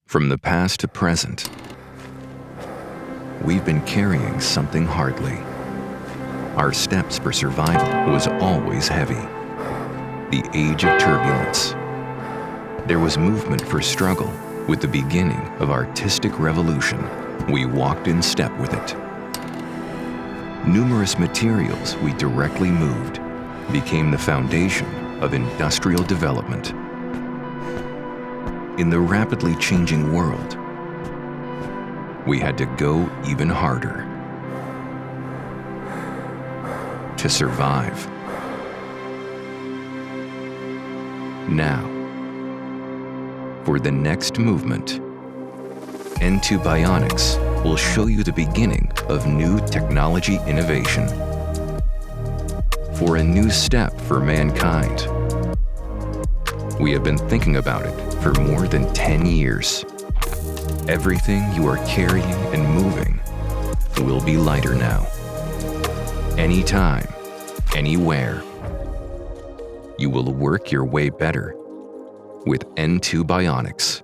From the past to present, we've been carrying something hardly. Our steps for survival was always heavy. The age of turbulence. There was movement for struggle. With the beginning of artistic revolution, we walked in step with it. Numerous materials we directly moved became the foundation of industrial development. In the rapidly changing world, we had to go even harder to survive. Now, for the next movement, N-2 Bionics will show you the beginning of new technology innovation. For a new step for mankind. We have been thinking about it for more than 10 years. Everything you are carrying and moving will be lighter now. Anytime, anywhere. You will work your way better with N-2 Bionics.